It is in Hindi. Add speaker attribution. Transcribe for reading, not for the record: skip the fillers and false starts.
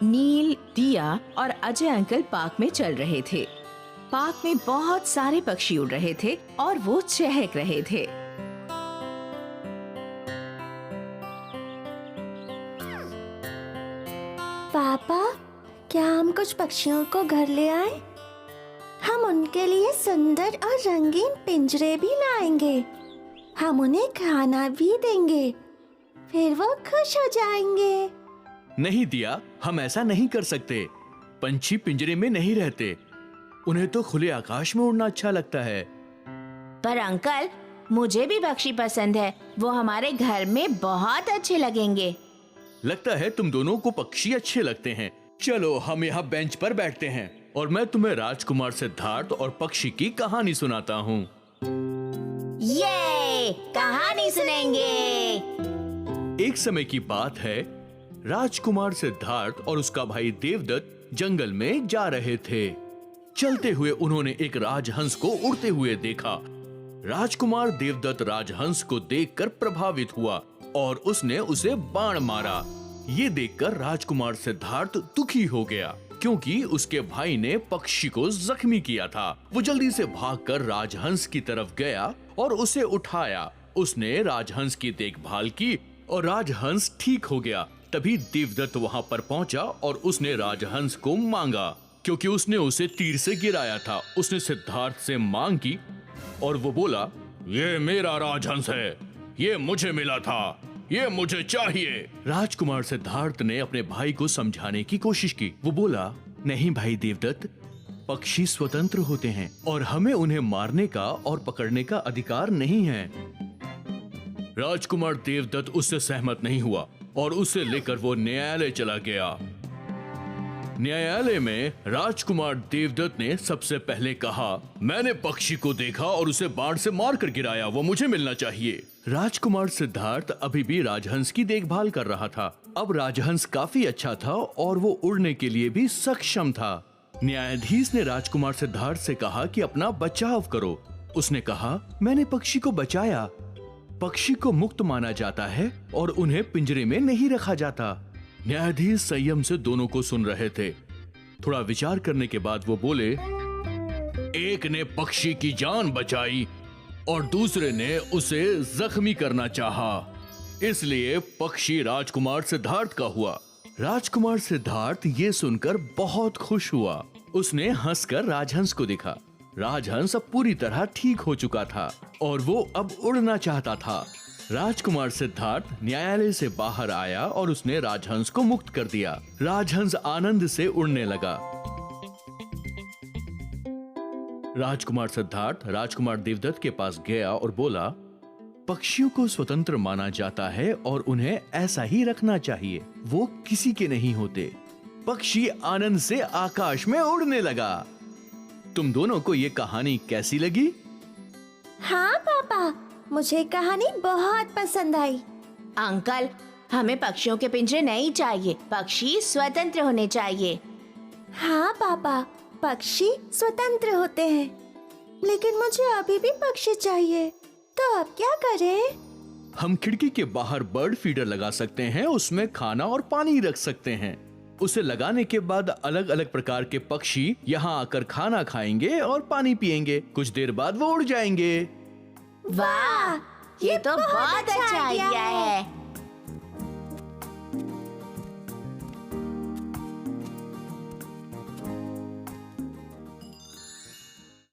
Speaker 1: नील, दिया और अजय अंकल पार्क में चल रहे थे। पार्क में बहुत सारे पक्षी उड़ रहे थे और वो चहक रहे थे।
Speaker 2: पापा, क्या हम कुछ पक्षियों को घर ले आए? हम उनके लिए सुंदर और रंगीन पिंजरे भी लाएंगे। हम उन्हें खाना भी देंगे, फिर वो खुश हो जाएंगे।
Speaker 3: नहीं दिया, हम ऐसा नहीं कर सकते। पंछी पिंजरे में नहीं रहते, उन्हें तो खुले आकाश में उड़ना अच्छा लगता है।
Speaker 1: पर अंकल, मुझे भी पक्षी पसंद है, वो हमारे घर में बहुत अच्छे लगेंगे।
Speaker 3: लगता है तुम दोनों को पक्षी अच्छे लगते हैं। चलो हम यहाँ बेंच पर बैठते हैं और मैं तुम्हें राजकुमार सिद्धार्थ और पक्षी की कहानी सुनाता हूँ।
Speaker 1: ये कहानी सुनेंगे।
Speaker 3: एक समय की बात है, राजकुमार सिद्धार्थ और उसका भाई देवदत्त जंगल में जा रहे थे। चलते हुए उन्होंने एक राजहंस को उड़ते हुए देखा। राजकुमार देवदत्त राजहंस को देखकर प्रभावित हुआ और उसने उसे बाण मारा। ये देखकर राजकुमार सिद्धार्थ दुखी हो गया क्योंकि उसके भाई ने पक्षी को जख्मी किया था। वो जल्दी से भागकर राजहंस की तरफ गया और उसे उठाया। उसने राजहंस की देखभाल की और राजहंस ठीक हो गया। तभी देवदत्त वहाँ पर पहुँचा और उसने राजहंस को मांगा क्योंकि उसने उसे तीर से गिराया था। उसने सिद्धार्थ से मांग की और वो बोला, ये मेरा राजहंस है, ये मुझे मिला था, ये मुझे चाहिए। राजकुमार सिद्धार्थ ने अपने भाई को समझाने की कोशिश की। वो बोला, नहीं भाई देवदत्त, पक्षी स्वतंत्र होते हैं और हमें उन्हें मारने का और पकड़ने का अधिकार नहीं है। राजकुमार देवदत्त उससे सहमत नहीं हुआ और उसे लेकर वो न्यायालय चला गया। न्यायालय में राजकुमार देवदत्त ने सबसे पहले कहा, मैंने पक्षी को देखा और उसे बाण से मार कर गिराया, वो मुझे मिलना चाहिए। राजकुमार सिद्धार्थ अभी भी राजहंस की देखभाल कर रहा था। अब राजहंस काफी अच्छा था और वो उड़ने के लिए भी सक्षम था। न्यायाधीश ने राजकुमार सिद्धार्थ से कहा कि अपना बचाव करो। उसने कहा, मैंने पक्षी को बचाया। पक्षी को मुक्त माना जाता है और उन्हें पिंजरे में नहीं रखा जाता। न्यायाधीश संयम से दोनों को सुन रहे थे। थोड़ा विचार करने के बाद वो बोले, एक ने पक्षी की जान बचाई और दूसरे ने उसे जख्मी करना चाहा, इसलिए पक्षी राजकुमार सिद्धार्थ का हुआ। राजकुमार सिद्धार्थ ये सुनकर बहुत खुश हुआ। उसने हंसकर राजहंस को देखा। राजहंस अब पूरी तरह ठीक हो चुका था और वो अब उड़ना चाहता था। राजकुमार सिद्धार्थ न्यायालय से बाहर आया और उसने राजहंस को मुक्त कर दिया। राजहंस आनंद से उड़ने लगा। राजकुमार सिद्धार्थ राजकुमार देवदत्त के पास गया और बोला, पक्षियों को स्वतंत्र माना जाता है और उन्हें ऐसा ही रखना चाहिए, वो किसी के नहीं होते। पक्षी आनंद से आकाश में उड़ने लगा। तुम दोनों को ये कहानी कैसी लगी?
Speaker 2: हाँ पापा, मुझे कहानी बहुत पसंद आई।
Speaker 1: अंकल, हमें पक्षियों के पिंजरे नहीं चाहिए, पक्षी स्वतंत्र होने चाहिए।
Speaker 2: हाँ पापा, पक्षी स्वतंत्र होते हैं, लेकिन मुझे अभी भी पक्षी चाहिए, तो अब क्या करें?
Speaker 3: हम खिड़की के बाहर बर्ड फीडर लगा सकते हैं, उसमें खाना और पानी रख सकते हैं। उसे लगाने के बाद अलग अलग प्रकार के पक्षी यहाँ आकर खाना खाएंगे और पानी पिएंगे। कुछ देर बाद वो उड़ जाएंगे।
Speaker 1: वाह, ये तो बहुत अच्छा आइडिया है।